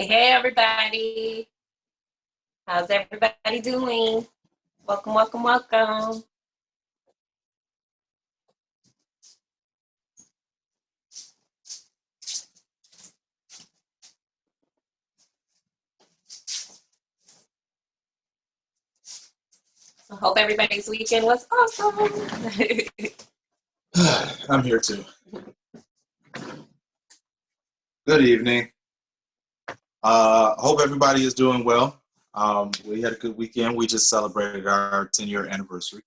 Hey everybody. How's everybody doing? Welcome, welcome, welcome. I hope everybody's weekend was awesome. I'm here too. Good evening. Hope everybody is doing well. We had a good weekend. We just celebrated our 10-year anniversary.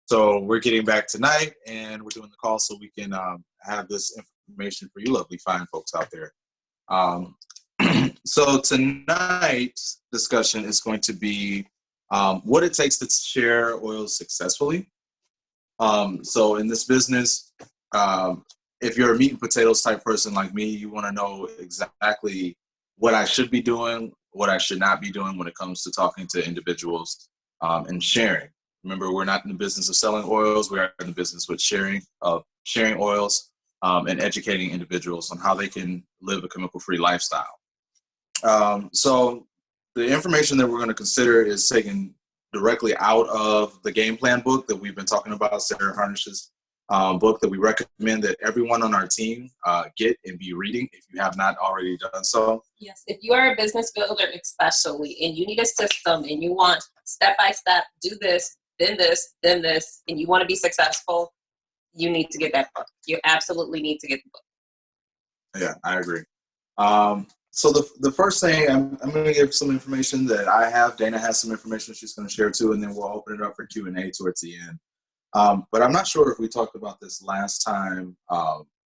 So we're getting back tonight and we're doing the call so we can have this information for you lovely fine folks out there. So tonight's discussion is going to be what it takes to share oils successfully. So in this business, if you're a meat and potatoes type person like me, you want to know exactly what I should be doing, what I should not be doing when it comes to talking to individuals and sharing. Remember, we're not in the business of selling oils. We are in the business with sharing oils and educating individuals on how they can live a chemical-free lifestyle. So the information that we're going to consider is taken directly out of the game plan book that we've been talking about, Sarah Harnish's book that we recommend that everyone on our team get and be reading if you have not already done so. Yes, if you are a business builder especially, and you need a system and you want step-by-step, do this, then this, then this, and you want to be successful, you need to get that book. You absolutely need to get the book. Yeah, I agree. So the first thing, I'm going to give some information that I have. Dana has some information she's going to share too, and then we'll open it up for Q&A towards the end. But I'm not sure if we talked about this last time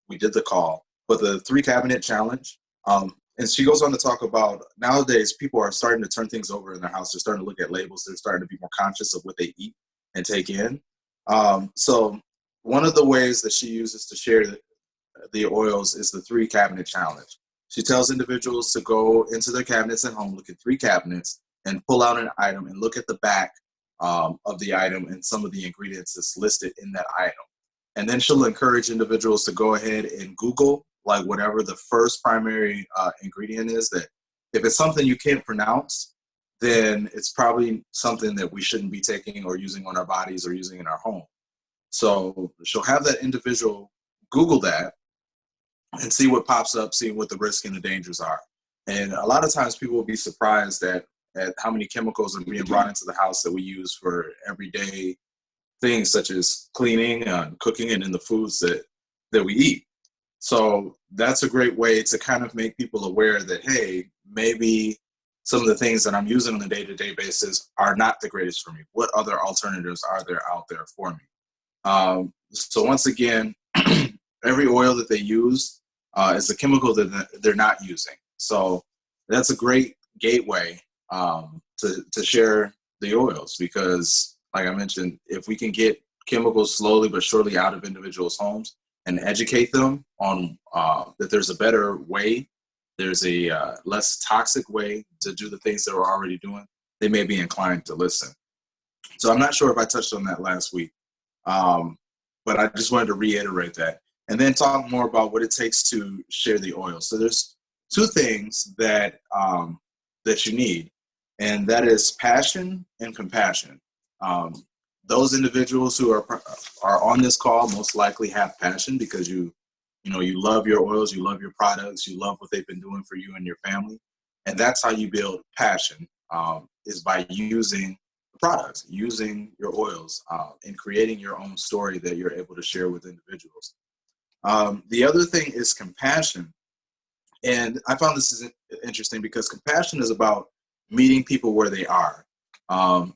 we did the call, but the 3-cabinet challenge. And she goes on to talk about nowadays people are starting to turn things over in their house. They're starting to look at labels. They're starting to be more conscious of what they eat and take in. So one of the ways that she uses to share the oils is the 3-cabinet challenge. She tells individuals to go into their cabinets at home, look at 3 cabinets, and pull out an item and look at the back of the item and some of the ingredients that's listed in that item. And then she'll encourage individuals to go ahead and Google like whatever the first primary ingredient is. That if it's something you can't pronounce, then it's probably something that we shouldn't be taking or using on our bodies or using in our home. So she'll have that individual Google that and see what pops up, see what the risk and the dangers are. And a lot of times people will be surprised at how many chemicals are being brought into the house that we use for everyday things such as cleaning and cooking and in the foods that we eat. So that's a great way to kind of make people aware that, hey, maybe some of the things that I'm using on a day-to-day basis are not the greatest for me. What other alternatives are there out there for me? So once again, every oil that they use is a chemical that they're not using. So that's a great gateway to share the oils because, like I mentioned, if we can get chemicals slowly but surely out of individuals' homes and educate them on that there's a better way, there's a less toxic way to do the things that we're already doing, they may be inclined to listen. So I'm not sure if I touched on that last week, but I just wanted to reiterate that. And then talk more about what it takes to share the oil. So there's 2 things that that you need, and that is passion and compassion. Those individuals who are on this call most likely have passion because you love your oils, you love your products, you love what they've been doing for you and your family, and that's how you build passion is by using products, using your oils, and creating your own story that you're able to share with individuals. The other thing is compassion. And I found this is interesting because compassion is about meeting people where they are.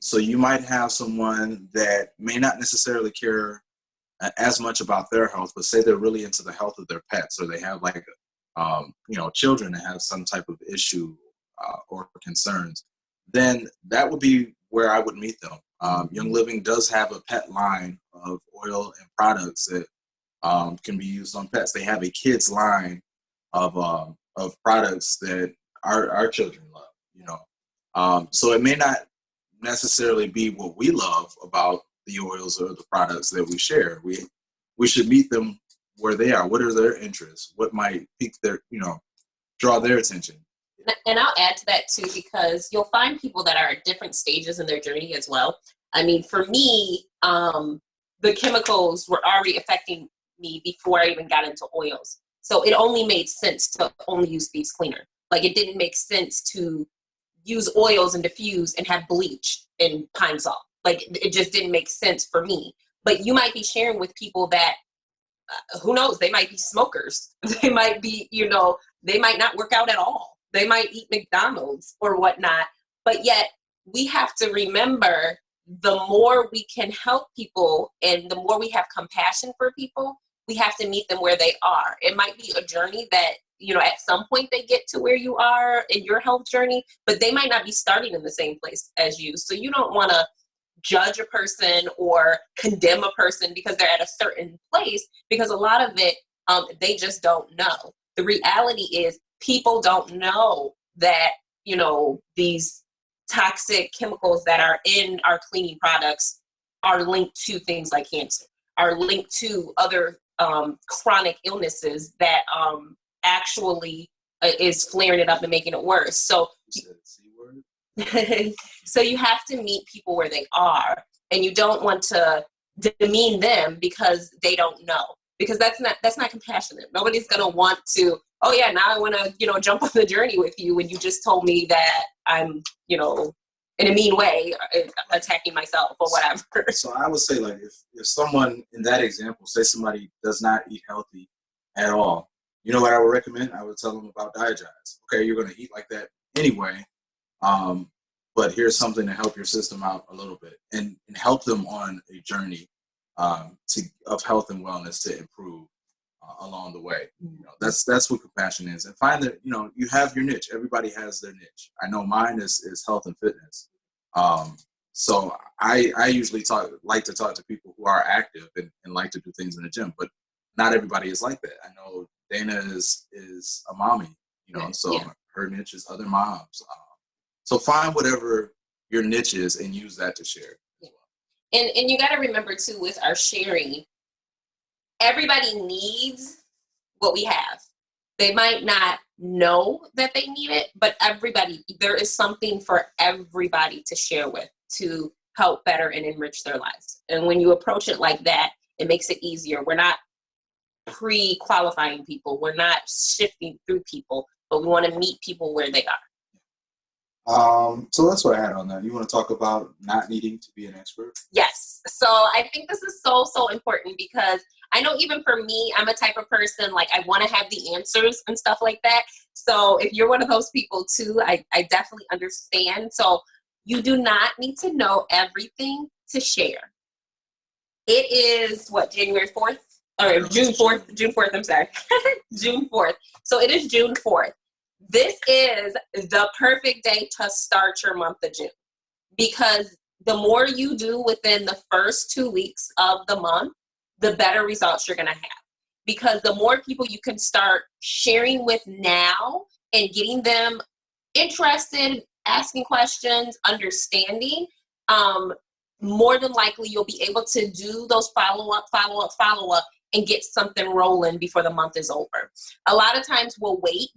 So you might have someone that may not necessarily care as much about their health, but say they're really into the health of their pets, or they have like, children that have some type of issue or concerns. Then that would be where I would meet them. Young Living does have a pet line of oil and products that can be used on pets. They have a kids line of products that our children love. So it may not necessarily be what we love about the oils or the products that we share. We should meet them where they are. What are their interests? What might pique their, draw their attention? And I'll add to that too, because you'll find people that are at different stages in their journey as well. I mean, for me, the chemicals were already affecting me before I even got into oils. So it only made sense to only use Thieves Cleaner. Like, it didn't make sense to use oils and diffuse and have bleach and pine salt. Like, it just didn't make sense for me. But you might be sharing with people that, who knows, they might be smokers. They might be, they might not work out at all. They might eat McDonald's or whatnot. But yet we have to remember, the more we can help people and the more we have compassion for people, we have to meet them where they are. It might be a journey that, at some point they get to where you are in your health journey, but they might not be starting in the same place as you. So you don't want to judge a person or condemn a person because they're at a certain place, because a lot of it, they just don't know. The reality is, people don't know that, these toxic chemicals that are in our cleaning products are linked to things like cancer, are linked to other chronic illnesses that actually is flaring it up and making it worse. So, so you have to meet people where they are, and you don't want to demean them because they don't know, because that's not compassionate. Nobody's gonna want to, oh yeah, now I want to jump on the journey with you when you just told me that I'm in a mean way attacking myself or whatever. So I would say, like, if someone in that example, say somebody does not eat healthy at all, you know what I would recommend? I would tell them about Diagize. Okay, you're going to eat like that anyway, but here's something to help your system out a little bit and help them on a journey of health and wellness to improve along the way. That's what compassion is. And find that, you have your niche. Everybody has their niche. I know mine is health and fitness. So I usually like to talk to people who are active and like to do things in the gym, but not everybody is like that. I know Dana is a mommy, so yeah. Her niche is other moms. So find whatever your niche is and use that to share. Yeah. And you got to remember too, with our sharing, everybody needs what we have. They might not know that they need it, but there is something for everybody to share with, to help better and enrich their lives. And when you approach it like that, it makes it easier. We're not pre-qualifying people. We're not shifting through people, but we want to meet people where they are. So that's what I had on that. You want to talk about not needing to be an expert? Yes. So I think this is so important, because I know even for me, I'm a type of person, like, I want to have the answers and stuff like that. So if you're one of those people too, I definitely understand. So you do not need to know everything to share. It is January 4th? Or June 4th, I'm sorry, June 4th. So it is June 4th. This is the perfect day to start your month of June, because the more you do within the first 2 weeks of the month, the better results you're going to have. Because the more people you can start sharing with now and getting them interested, asking questions, understanding, more than likely you'll be able to do those follow-up, and get something rolling before the month is over. A lot of times we'll wait,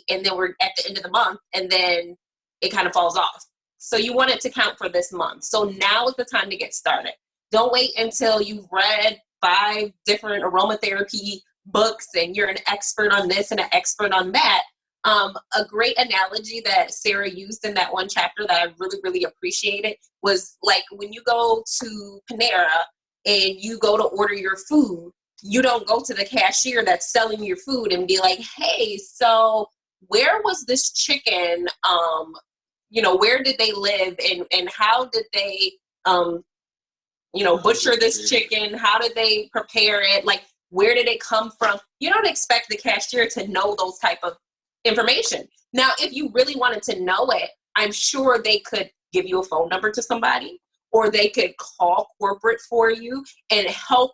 and then we're at the end of the month, and then it kind of falls off. So you want it to count for this month. So now is the time to get started. Don't wait until you've read 5 different aromatherapy books and you're an expert on this and an expert on that. A great analogy that Sarah used in that one chapter that I really, really appreciated was, like, when you go to Panera and you go to order your food, you don't go to the cashier that's selling your food and be like, hey, so where was this chicken? Where did they live, and how did they, butcher this chicken? How did they prepare it? Like, where did it come from? You don't expect the cashier to know those type of information. Now, if you really wanted to know it, I'm sure they could give you a phone number to somebody, or they could call corporate for you and help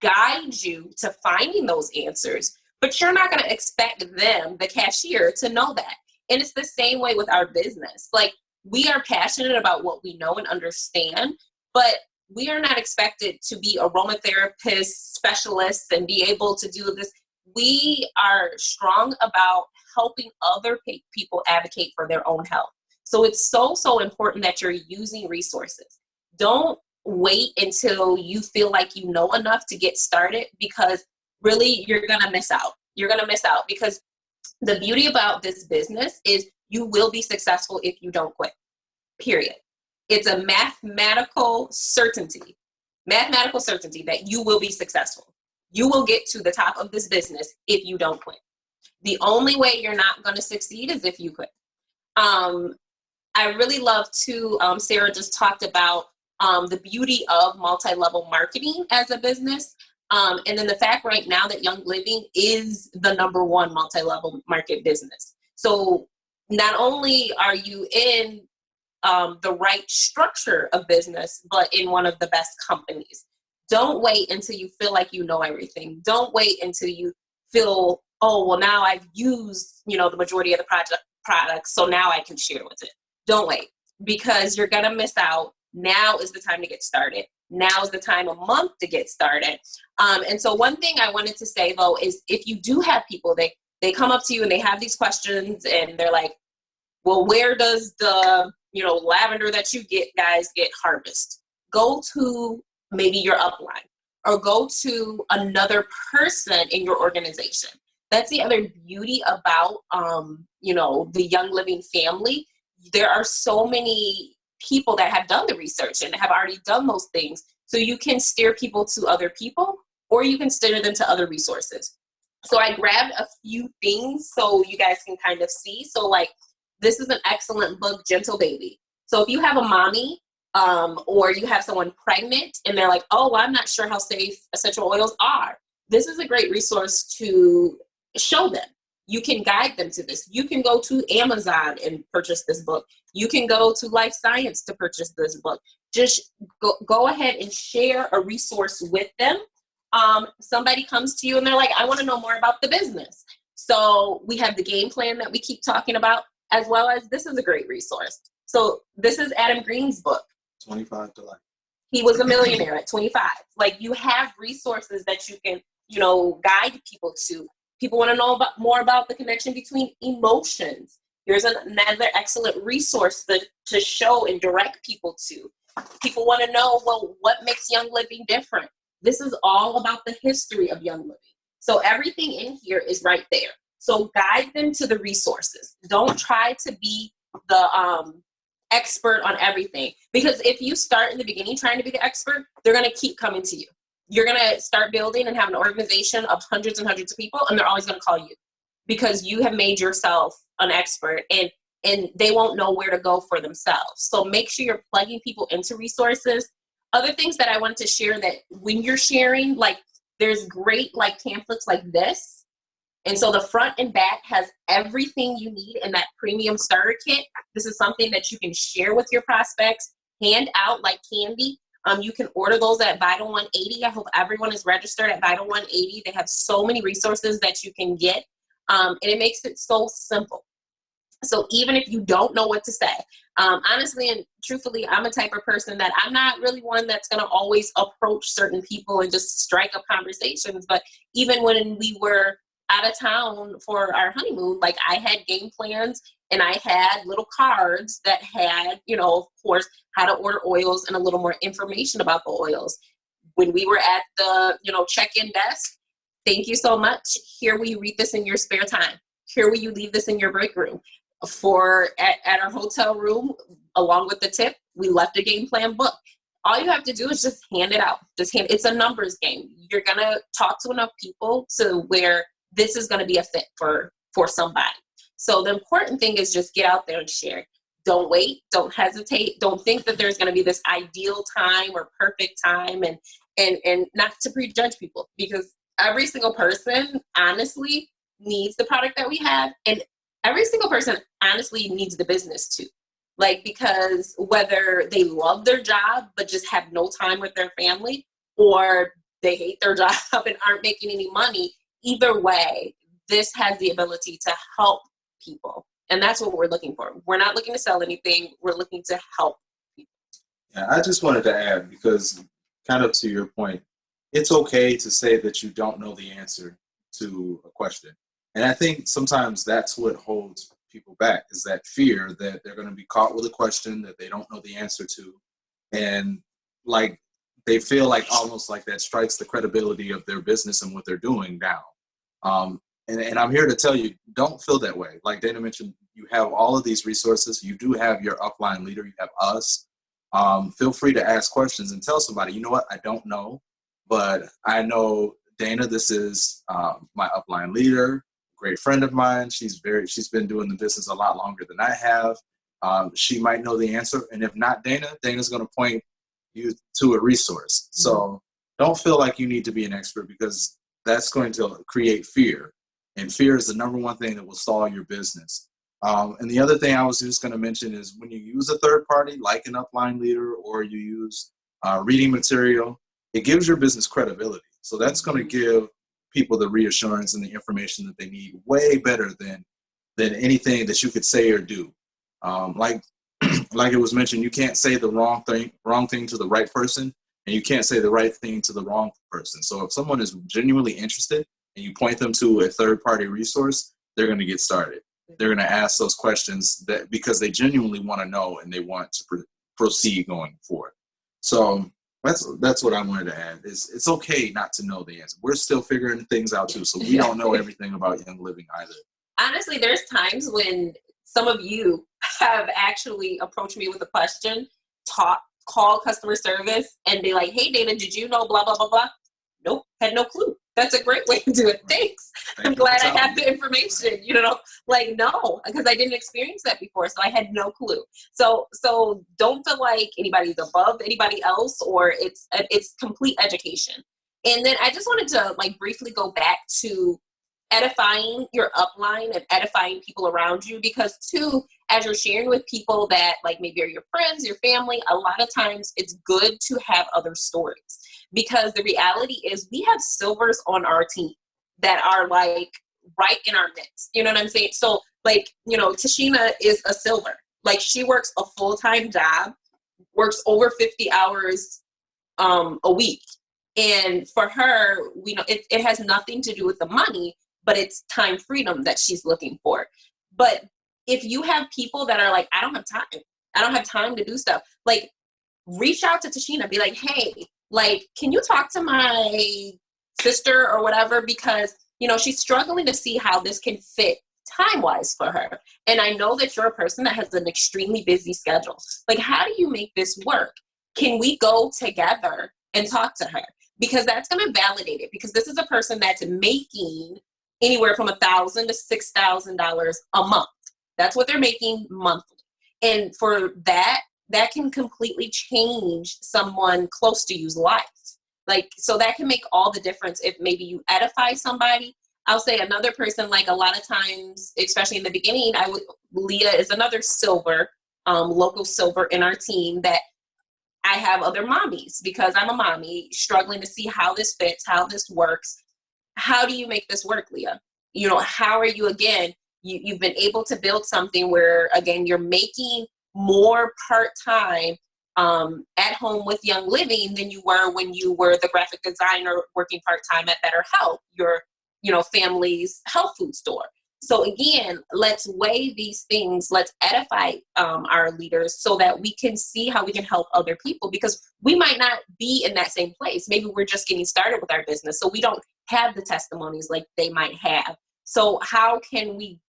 guide you to finding those answers. But you're not going to expect them, the cashier, to know that. And it's the same way with our business. Like, we are passionate about what we know and understand, but we are not expected to be aromatherapist specialists and be able to do this. we are strong about helping other people advocate for their own health. So it's so important that you're using resources. Don't wait until you feel like you know enough to get started, because really you're going to miss out. You're going to miss out, because the beauty about this business is you will be successful if you don't quit, period. It's a mathematical certainty that you will be successful. You will get to the top of this business if you don't quit. The only way you're not going to succeed is if you quit. I really love too, Sarah just talked about the beauty of multi-level marketing as a business. And then the fact right now that Young Living is the #1 multi-level market business. So not only are you in the right structure of business, but in one of the best companies. Don't wait until you feel like you know everything. Don't wait until you feel, oh, well, now I've used, the majority of the products, so now I can share with it. Don't wait, because you're going to miss out. Now is the time to get started. Now is the time a month to get started. And so one thing I wanted to say, though, is if you do have people, they come up to you and they have these questions and they're like, well, where does the lavender that you guys get harvest? Go to maybe your upline, or go to another person in your organization. That's the other beauty about, the Young Living family. There are so many people that have done the research and have already done those things. So you can steer people to other people, or you can steer them to other resources. So I grabbed a few things so you guys can kind of see. So this is an excellent book, Gentle Baby. So if you have a mommy or you have someone pregnant and they're like, oh, I'm not sure how safe essential oils are, this is a great resource to show them. You can guide them to this. You can go to Amazon and purchase this book. You can go to Life Science to purchase this book. Just go ahead and share a resource with them. Somebody comes to you and they're like, I want to know more about the business. So we have the game plan that we keep talking about, as well as this is a great resource. So this is Adam Green's book. 25 to Life. He was a millionaire at 25. You have resources that you can, guide people to. People want to know more about the connection between emotions. Here's another excellent resource to show and direct people to. People want to know, well, what makes Young Living different? This is all about the history of Young Living. So everything in here is right there. So guide them to the resources. Don't try to be the expert on everything. Because if you start in the beginning trying to be the expert, they're going to keep coming to you. You're going to start building and have an organization of hundreds and hundreds of people, and they're always going to call you because you have made yourself an expert, and they won't know where to go for themselves. So make sure you're plugging people into resources. Other things that I wanted to share, that when you're sharing, there's great pamphlets like this. And so the front and back has everything you need in that premium starter kit. This is something that you can share with your prospects, hand out like candy. You can order those at Vital 180. I hope everyone is registered at Vital 180. They have so many resources that you can get, and it makes it so simple. So even if you don't know what to say, honestly and truthfully, I'm a type of person that I'm not really one that's going to always approach certain people and just strike up conversations. But even when we were out of town for our honeymoon, I had game plans and I had little cards that had, of course, how to order oils and a little more information about the oils. When we were at the, check-in desk, thank you so much. Here will you read this in your spare time. Here will you leave this in your break room. At our hotel room, along with the tip, we left a game plan book. All you have to do is just hand it out. It's a numbers game. You're going to talk to enough people to where this is going to be a fit for somebody. So the important thing is just get out there and share. Don't wait. Don't hesitate. Don't think that there's going to be this ideal time or perfect time, and not to prejudge people, because every single person honestly needs the product that we have, and every single person honestly needs the business too. Because whether they love their job but just have no time with their family, or they hate their job and aren't making any money, either way, this has the ability to help people. And that's what we're looking for. We're not looking to sell anything. We're looking to help people. Yeah, I just wanted to add, because kind of to your point, it's okay to say that you don't know the answer to a question. And I think sometimes that's what holds people back, is that fear that they're going to be caught with a question that they don't know the answer to. And like, they feel like almost like that strikes the credibility of their business and what they're doing down. And I'm here to tell you, don't feel that way. Like Dana mentioned, you have all of these resources. You do have your upline leader. You have us. Feel free to ask questions and tell somebody, you know what, I don't know, but I know Dana, this is my upline leader, great friend of mine. She's been doing the business a lot longer than I have. She might know the answer. And if not Dana's going to point you to a resource. So don't feel like you need to be an expert, because that's going to create fear. And fear is the number one thing that will stall your business. And the other thing I was just going to mention is when you use a third party, like an upline leader, or you use reading material, it gives your business credibility. So that's going to give people the reassurance and the information that they need way better than anything that you could say or do. Like it was mentioned, you can't say the wrong thing to the right person, and you can't say the right thing to the wrong person. So if someone is genuinely interested and you point them to a third-party resource, they're going to get started. They're going to ask those questions because they genuinely want to know and they want to proceed going forward. So that's what I wanted to add. It's okay not to know the answer. We're still figuring things out too, so we don't know everything about Young Living either. Honestly, there's times when some of you have actually approached me with a question, call customer service, and be like, "Hey, Dana, did you know blah, blah, blah, blah?" Nope, had no clue. That's a great way to do it. Thanks. I'm glad I have the information, like, no, because I didn't experience that before. So I had no clue. So don't feel like anybody's above anybody else, or it's complete education. And then I just wanted to briefly go back to edifying your upline and edifying people around you, because too, as you're sharing with people that maybe are your friends, your family, a lot of times it's good to have other stories, because the reality is we have silvers on our team that are right in our midst. You know what I'm saying? So Tashina is a silver. She works a full-time job, works over 50 hours a week. And for her, we know it has nothing to do with the money, but it's time freedom that she's looking for. But if you have people that are like, I don't have time to do stuff, reach out to Tashina, be like, hey, can you talk to my sister or whatever? Because, she's struggling to see how this can fit time-wise for her. And I know that you're a person that has an extremely busy schedule. How do you make this work? Can we go together and talk to her? Because that's going to validate it. Because this is a person that's making anywhere from $1,000 to $6,000 a month. That's what they're making monthly. And for that can completely change someone close to you's life. So that can make all the difference if maybe you edify somebody. I'll say another person, a lot of times, especially in the beginning, Leah is another silver, local silver in our team, that I have other mommies, because I'm a mommy struggling to see how this fits, how this works. How do you make this work, Leah? How are you, again, you've been able to build something where, again, you're making more part-time at home with Young Living than you were when you were the graphic designer working part-time at Better Health, your family's health food store. So again, let's weigh these things. Let's edify our leaders so that we can see how we can help other people, because we might not be in that same place. Maybe we're just getting started with our business, so we don't have the testimonies like they might have. So how can we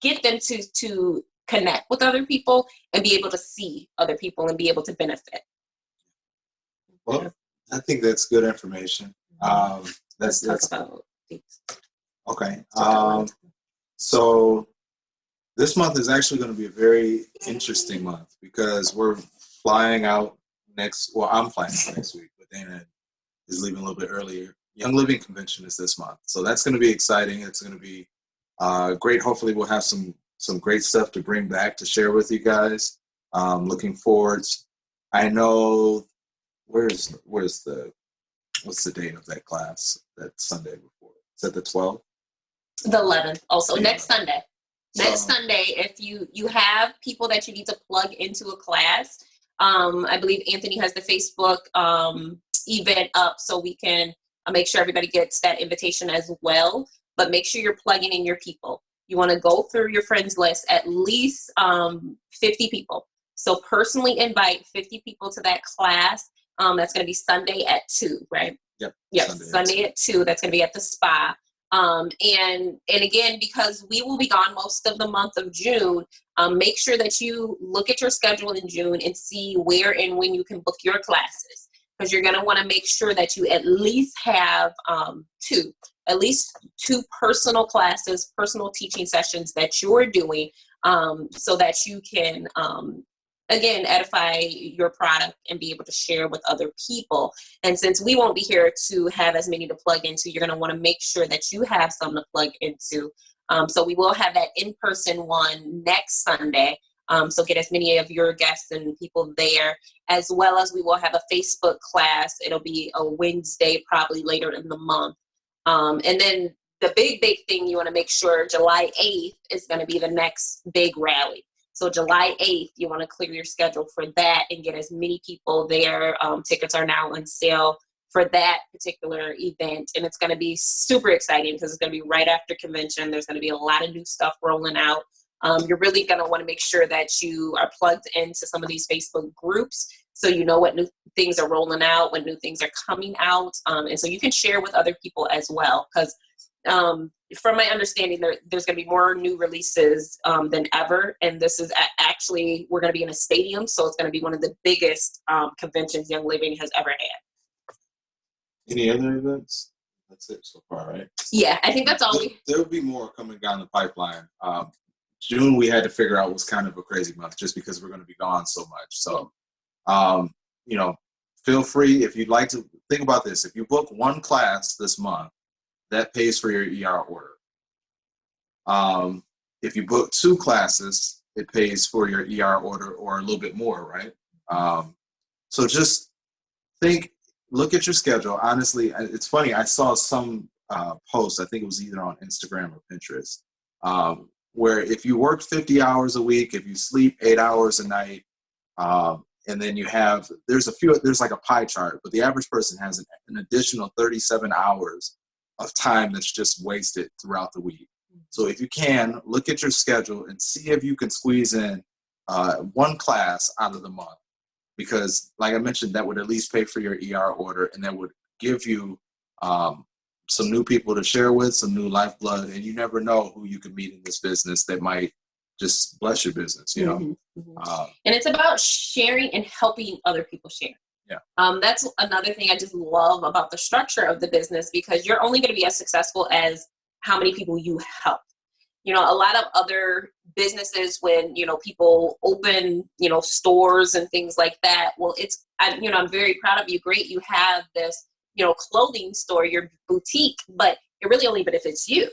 get them to connect with other people and be able to see other people and be able to benefit? Well, I think that's good information. That's okay. So this month is actually going to be a very interesting month, because we're flying out I'm flying out next week, but Dana is leaving a little bit earlier. Young Living Convention is this month. So that's going to be exciting. It's going to be great. Hopefully we'll have some great stuff to bring back to share with you guys. Looking forward. I know what's the date of that class? That Sunday before. Is that the 12th? The 11th. Also, Yeah. next Sunday. Next Sunday, if you have people that you need to plug into a class, I believe Anthony has the Facebook event up, so we can make sure everybody gets that invitation as well. but make sure you're plugging in your people. You want to go through your friends list, at least 50 people. So personally invite 50 people to that class. That's going to be Sunday at 2, right? Yep. Sunday at 2. That's going to be at the spa. And again, because we will be gone most of the month of June, make sure that you look at your schedule in June and see where and when you can book your classes, because you're going to want to make sure that you at least have at least two personal classes, personal teaching sessions that you're doing, so that you can, again, edify your product and be able to share with other people. And since we won't be here to have as many to plug into, you're going to want to make sure that you have some to plug into. So we will have that in-person one next Sunday. So get as many of your guests and people there, as well as we will have a Facebook class. It'll be a Wednesday, probably later in the month. And then the big thing you want to make sure, July 8th is going to be the next big rally. So July 8th, you want to clear your schedule for that and get as many people there. Tickets are now on sale for that particular event. And it's going to be super exciting because it's going to be right after convention. There's going to be a lot of new stuff rolling out. You're really going to want to make sure that you are plugged into some of these Facebook groups so you know what new things are rolling out, what new things are coming out. And so you can share with other people as well, because from my understanding, there's going to be more new releases than ever. And this is actually, we're going to be in a stadium, so it's going to be one of the biggest conventions Young Living has ever had. Any other events? That's it so far, right? Yeah, I think that's all. There will be more coming down the pipeline. June, we had to figure out was kind of a crazy month just because we're going to be gone so much. So, feel free, if you'd like to, think about this. If you book one class this month, that pays for your ER order. If you book 2 classes, it pays for your ER order or a little bit more, right? So just look at your schedule. Honestly, it's funny. I saw some posts, I think it was either on Instagram or Pinterest, where if you work 50 hours a week, if you sleep 8 hours a night, and then there's like a pie chart, but the average person has an additional 37 hours of time that's just wasted throughout the week. So if you can, look at your schedule and see if you can squeeze in one class out of the month, because like I mentioned, that would at least pay for your ER order, and that would give you some new people to share with, some new lifeblood, and you never know who you could meet in this business that might just bless your business, you know? Mm-hmm. And it's about sharing and helping other people share. Yeah. That's another thing I just love about the structure of the business, because you're only going to be as successful as how many people you help. A lot of other businesses, when, people open, stores and things like that. Well, I'm very proud of you. Great. You have this, clothing store, your boutique, but it really only benefits you.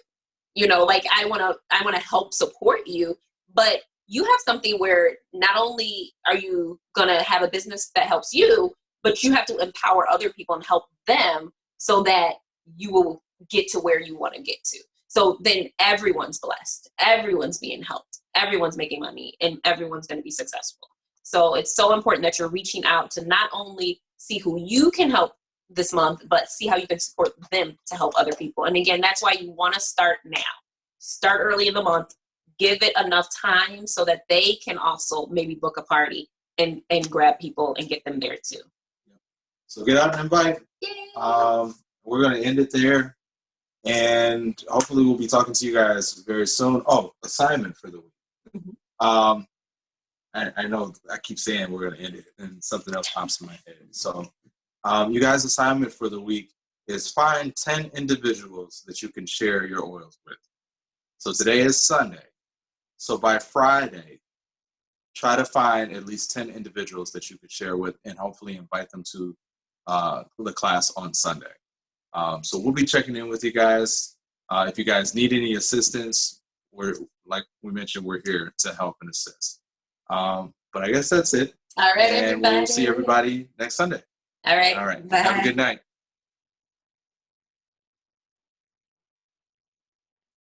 I want to help support you, but you have something where not only are you going to have a business that helps you, but you have to empower other people and help them so that you will get to where you want to get to. So then everyone's blessed. Everyone's being helped. Everyone's making money, and everyone's going to be successful. So it's so important that you're reaching out to not only see who you can help this month, but see how you can support them to help other people. And again, that's why you want to start now. Start early in the month. Give it enough time so that they can also maybe book a party and grab people and get them there too. So get out and invite. We're going to end it there. And hopefully we'll be talking to you guys very soon. Oh, assignment for the week. Mm-hmm. I know I keep saying we're going to end it, and something else pops in my head. So you guys' assignment for the week is find 10 individuals that you can share your oils with. So today is Sunday. So by Friday, try to find at least 10 individuals that you could share with, and hopefully invite them to the class on Sunday. So we'll be checking in with you guys. If you guys need any assistance, like we mentioned, we're here to help and assist. But I guess that's it. All right, and everybody. We'll see everybody next Sunday. All right. All right. Bye. Have a good night.